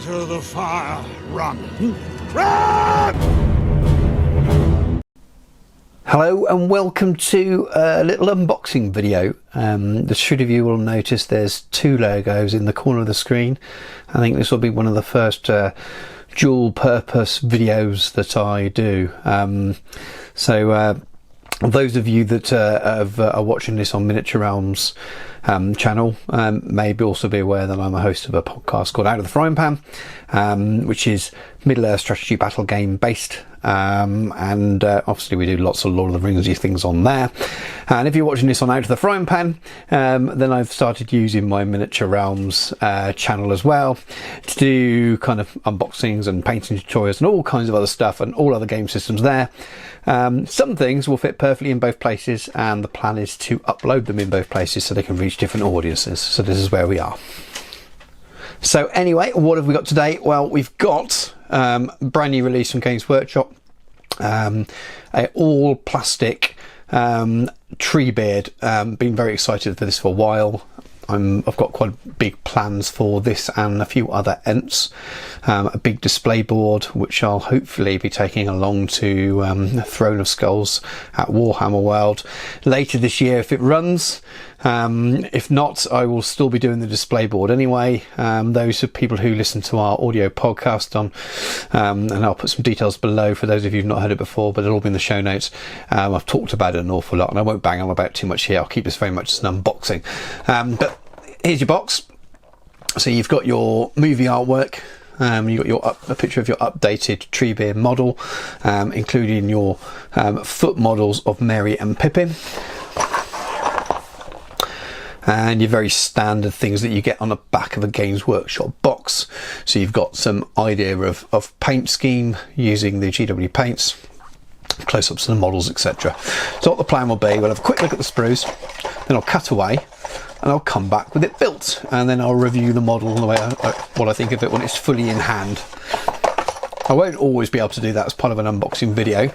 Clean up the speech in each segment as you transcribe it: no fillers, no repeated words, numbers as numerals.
Into the fire. Run. Run! Hello and welcome to a little unboxing video. The three of you will notice there's two Legos in the corner of the screen. I think this will be one of the first dual purpose videos that I do. Those of you that are watching this on Miniature Realms channel may also be aware that I'm a host of a podcast called Out of the Frying Pan, which is Middle-earth strategy battle game based, and obviously we do lots of Lord of the Ringsy things on there. And if you're watching this on Out of the Frying Pan, then I've started using my Miniature Realms channel as well to do kind of unboxings and painting tutorials and all kinds of other stuff and all other game systems there. Some things will fit perfectly in both places, and the plan is to upload them in both places so they can reach different audiences. So this is where we are. So anyway, what have we got today? Well, we've got a brand new release from Games Workshop, a all plastic Treebeard. Been very excited for this for a while. I've got quite big plans for this and a few other Ents. A big display board which I'll hopefully be taking along to Throne of Skulls at Warhammer World later this year if it runs. If not, I will still be doing the display board anyway. Those are people who listen to our audio podcast on, and I'll put some details below for those of you who've not heard it before, but it'll all be in the show notes. I've talked about it an awful lot and I won't bang on about too much here. I'll keep this very much as an unboxing. But here's your box. So you've got your movie artwork. You've got a picture of your updated Treebeard model, including your foot models of Merry and Pippin. And your very standard things that you get on the back of a Games Workshop box. So you've got some idea of paint scheme using the GW paints, close-ups of the models, etc. So what the plan will be, we'll have a quick look at the sprues, then I'll cut away and I'll come back with it built, and then I'll review the model the way what I think of it when it's fully in hand. I won't always be able to do that as part of an unboxing video,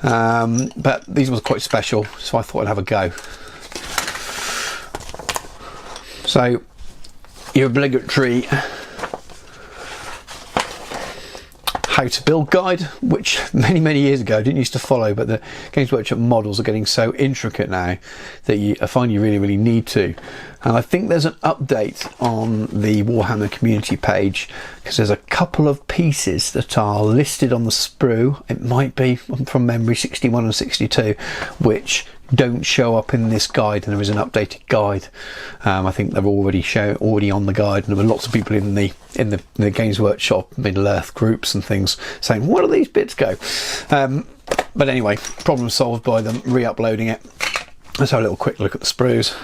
but these were quite special, so I thought I'd have a go. So your obligatory how to build guide, which many years ago I didn't used to follow, but the Games Workshop models are getting so intricate now that I find you really need to. And I think there's an update on the Warhammer community page, because there's a couple of pieces that are listed on the sprue. It might be from memory 61 and 62, which don't show up in this guide, and there is an updated guide. I think they're already on the guide, and there were lots of people in the Games Workshop Middle-earth groups and things saying, where do these bits go? But anyway, problem solved by them re-uploading it. Let's have a little quick look at the sprues.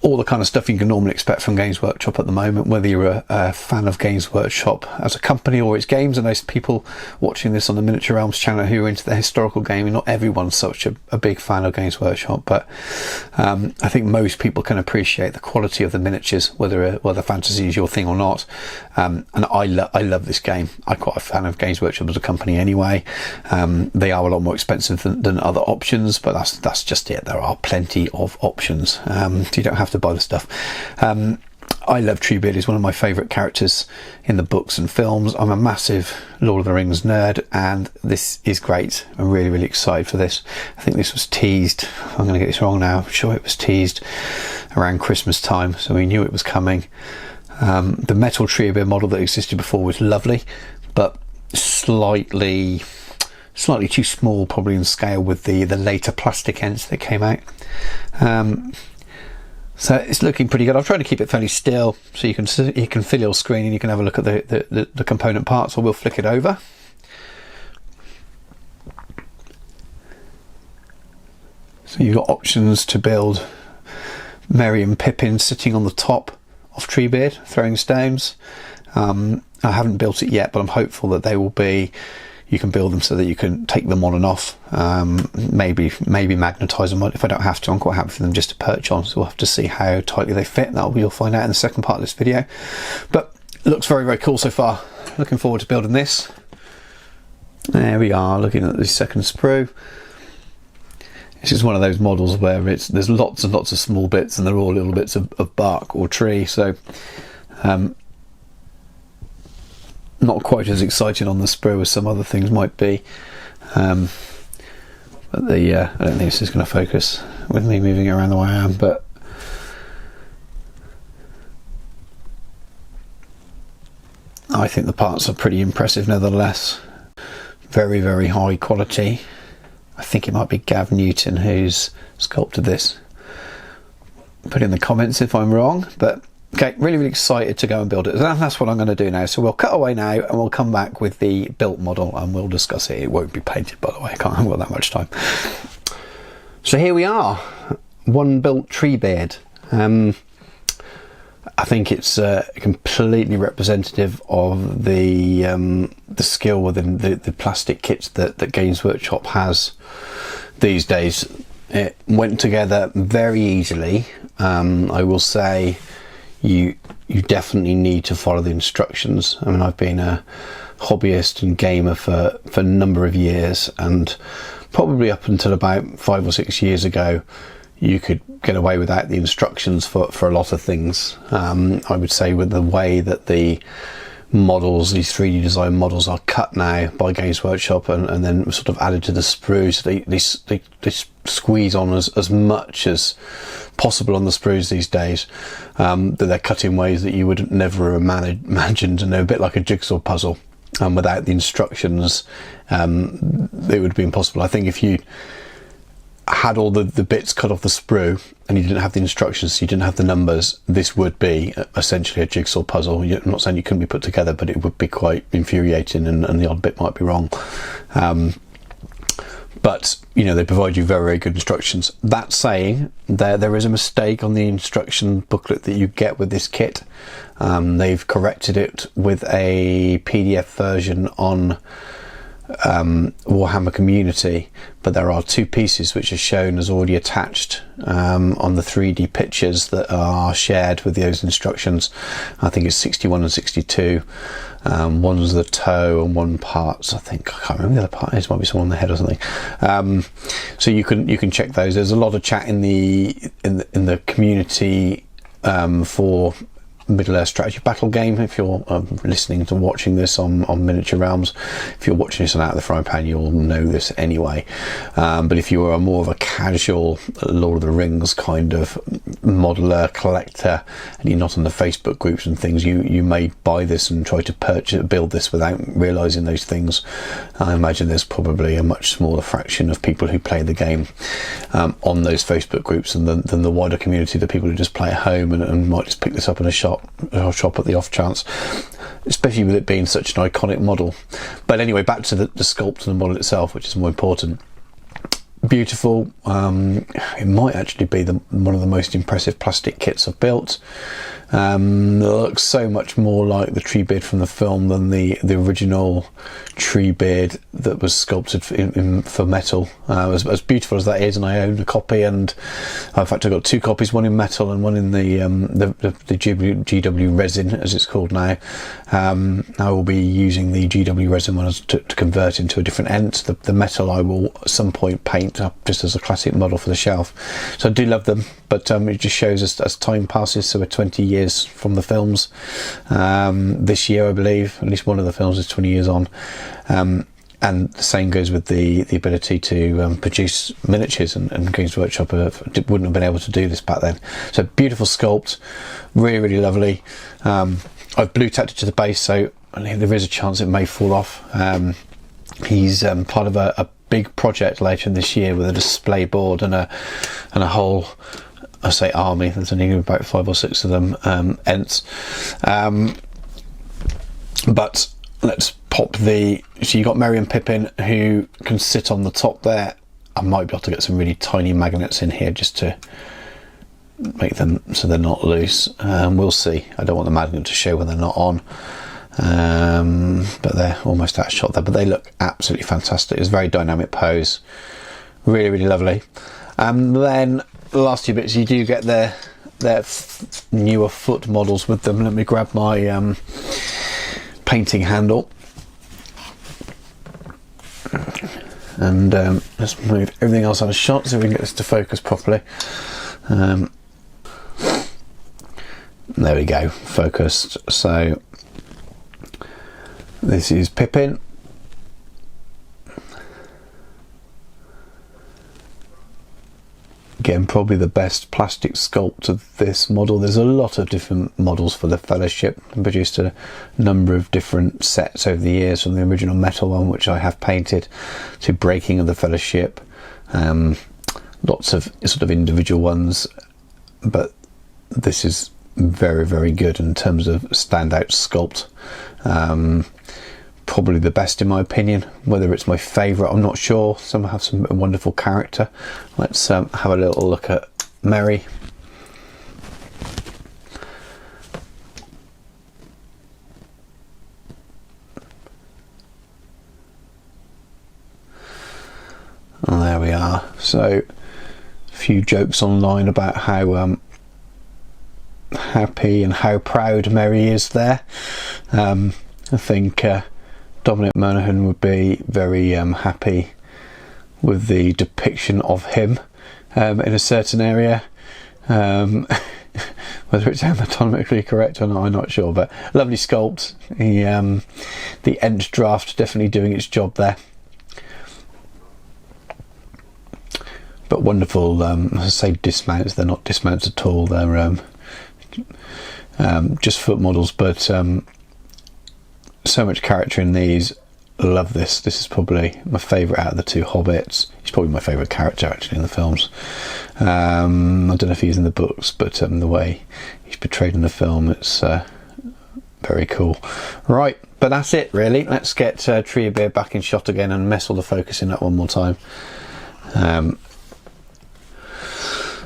All the kind of stuff you can normally expect from Games Workshop at the moment, whether you're a fan of Games Workshop as a company or its games. And those people watching this on the Miniature Realms channel who are into the historical gaming, not everyone's such a big fan of Games Workshop, but I think most people can appreciate the quality of the miniatures, whether fantasy is your thing or not. And I love this game. I'm quite a fan of Games Workshop as a company anyway. They are a lot more expensive than other options, but that's just it. There are plenty of options. You don't have to buy the stuff. I love Treebeard. He's one of my favourite characters in the books and films. I'm a massive Lord of the Rings nerd, and this is great. I'm really excited for this. I think this was teased, I'm going to get this wrong now, I'm sure it was teased around Christmas time, so we knew it was coming. The metal Treebeard model that existed before was lovely, but slightly too small probably in scale with the later plastic Ents that came out. So it's looking pretty good. I've tried to keep it fairly still so you can fill your screen and you can have a look at the component parts, or we'll flick it over. So you've got options to build Merry and Pippin sitting on the top of Treebeard throwing stones. I haven't built it yet, but I'm hopeful that they will be. You can build them so that you can take them on and off, maybe magnetise them. If I don't have to, I'm quite happy for them just to perch on, so we'll have to see how tightly they fit. You'll find out in the second part of this video. But it looks very cool so far. Looking forward to building this. There we are, looking at the second sprue. This is one of those models where there's lots and lots of small bits, and they're all little bits of bark or tree. So not quite as exciting on the sprue as some other things might be. But I don't think this is going to focus with me moving it around the way I am. But I think the parts are pretty impressive nevertheless. Very, very high quality. I think it might be Gav Newton who's sculpted this. Put in the comments if I'm wrong, but okay, really, really excited to go and build it. That's what I'm going to do now. So we'll cut away now and we'll come back with the built model and we'll discuss it. It won't be painted, by the way. I haven't got that much time. So here we are, one built Treebeard. I think it's completely representative of the skill within the plastic kits that Games Workshop has these days. It went together very easily. I will say you definitely need to follow the instructions. I mean, I've been a hobbyist and gamer for a number of years, and probably up until about 5 or 6 years ago you could get away without the instructions for a lot of things. I would say with the way that the models, these 3D design models, are cut now by Games Workshop and then sort of added to the sprues, they squeeze on as much as possible on the sprues these days, that they're cut in ways that you would never have imagined, and they're a bit like a jigsaw puzzle. Without the instructions, it would be impossible. I think if you had all the bits cut off the sprue and you didn't have the instructions, so you didn't have the numbers, this would be essentially a jigsaw puzzle. I'm not saying it couldn't be put together, but it would be quite infuriating, and the odd bit might be wrong. But they provide you very, very good instructions. That saying, there is a mistake on the instruction booklet that you get with this kit. They've corrected it with a PDF version on Warhammer Community, but there are 2 pieces which are shown as already attached on the 3D pictures that are shared with those instructions. I think it's 61 and 62. One's the toe and one part's, I think, I can't remember the other part is, might be someone on the head or something. So you can check those. There's a lot of chat in the community for Middle-earth strategy battle game. If you're listening to watching this on Miniature Realms, if you're watching this on Out of the Frying Pan, you'll know this anyway. But if you are more of a casual Lord of the Rings kind of modeler collector, and you're not on the Facebook groups and things, you may buy this and try to build this without realising those things. I imagine there's probably a much smaller fraction of people who play the game on those Facebook groups than the wider community, the people who just play at home and might just pick this up in a shop at the off chance, especially with it being such an iconic model. But anyway, back to the sculpt and the model itself, which is more important. Beautiful. It might actually be one of the most impressive plastic kits I've built. It looks so much more like the Treebeard from the film than the original Treebeard that was sculpted for metal. As beautiful as that is, and I own a copy, and in fact I've got 2 copies, one in metal and one in the GW resin, as it's called now. I will be using the GW resin one to convert into a different ent. The metal I will at some point paint up just as a classic model for the shelf. So I do love them, but it just shows as time passes, so we're 20 years from the films this year, I believe. At least one of the films is 20 years on. And the same goes with the ability to produce miniatures, and Games Workshop wouldn't have been able to do this back then. So beautiful sculpt, really, really lovely. I've blue tacked it to the base, so there is a chance it may fall off. He's part of a big project later in this year with a display board and a whole, I say army, there's only about 5 or 6 of them, ents. But let's pop so you got Merry and Pippin, who can sit on the top there. I might be able to get some really tiny magnets in here just to make them so they're not loose. We'll see. I don't want the magnet to show when they're not on. But they're almost out of shot there, but they look absolutely fantastic. It's a very dynamic pose, really, really lovely. And then the last 2 bits, you do get their newer foot models with them. Let me grab my painting handle. and let's move everything else out of shot so we can get this to focus properly. There we go, focused. So this is Pippin. Again, probably the best plastic sculpt of this model. There's a lot of different models for the Fellowship. I produced a number of different sets over the years, from the original metal one, which I have painted, to Breaking of the Fellowship. Lots of sort of individual ones, but this is very, very good in terms of standout sculpt. Probably the best in my opinion. Whether it's my favourite, I'm not sure. Some have some wonderful character. Let's have a little look at Merry. And there we are. So a few jokes online about how happy and how proud Merry is there. I think Dominic Monaghan would be very happy with the depiction of him in a certain area. Whether it's anatomically correct or not, I'm not sure, but lovely sculpt. The Ent draft definitely doing its job there. But wonderful, as I say, dismounts. They're not dismounts at all. They're just foot models, but so much character in these. Love this. This is probably my favourite out of the two Hobbits. He's probably my favourite character actually in the films. I don't know if he's in the books, but the way he's portrayed in the film, it's very cool. Right, but that's it really. Let's get Treebeard back in shot again and mess all the focusing up one more time.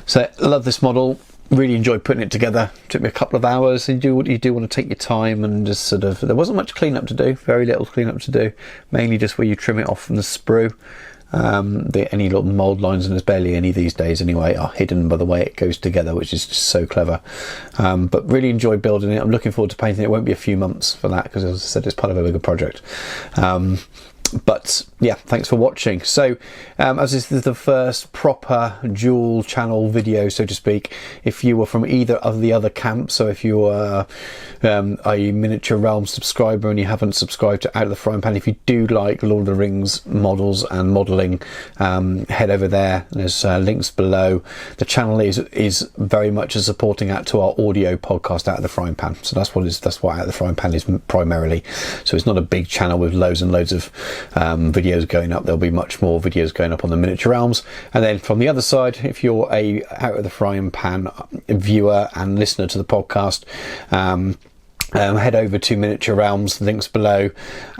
So I love this model. Really enjoyed putting it together. Took me a couple of hours. You do want to take your time and just sort of, there wasn't much cleanup to do, very little cleanup to do, mainly just where you trim it off from the sprue. Any little mould lines, and there's barely any these days anyway, are hidden by the way it goes together, which is just so clever. But really enjoyed building it. I'm looking forward to painting it. It won't be a few months for that because, as I said, it's part of a bigger project. But yeah, thanks for watching. So as this is the first proper dual channel video, so to speak, if you were from either of the other camps, so if you are a Miniature Realms subscriber and you haven't subscribed to Out of the Frying Pan, if you do like Lord of the Rings models and modelling, head over there. There's links below. The channel is very much a supporting act to our audio podcast Out of the Frying Pan. So that's what Out of the Frying Pan is primarily. So it's not a big channel with loads and loads of videos going up. There'll be much more videos going up on the Miniature Realms. And then from the other side, if you're a Out of the Frying Pan viewer and listener to the podcast, head over to Miniature Realms, links below,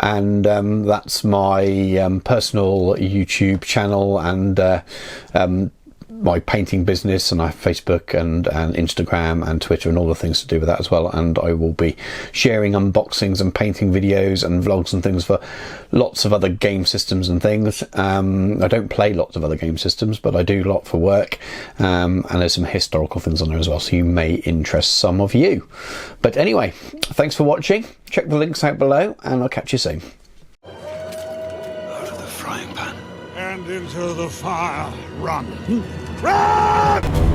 and that's my personal YouTube channel and my painting business, and I have Facebook and Instagram and Twitter and all the things to do with that as well. And I will be sharing unboxings and painting videos and vlogs and things for lots of other game systems and things. I don't play lots of other game systems, but I do a lot for work, and there's some historical things on there as well, so you may interest some of you. But anyway, thanks for watching. Check the links out below and I'll catch you soon. Out of the frying pan and into the fire. Run! Run!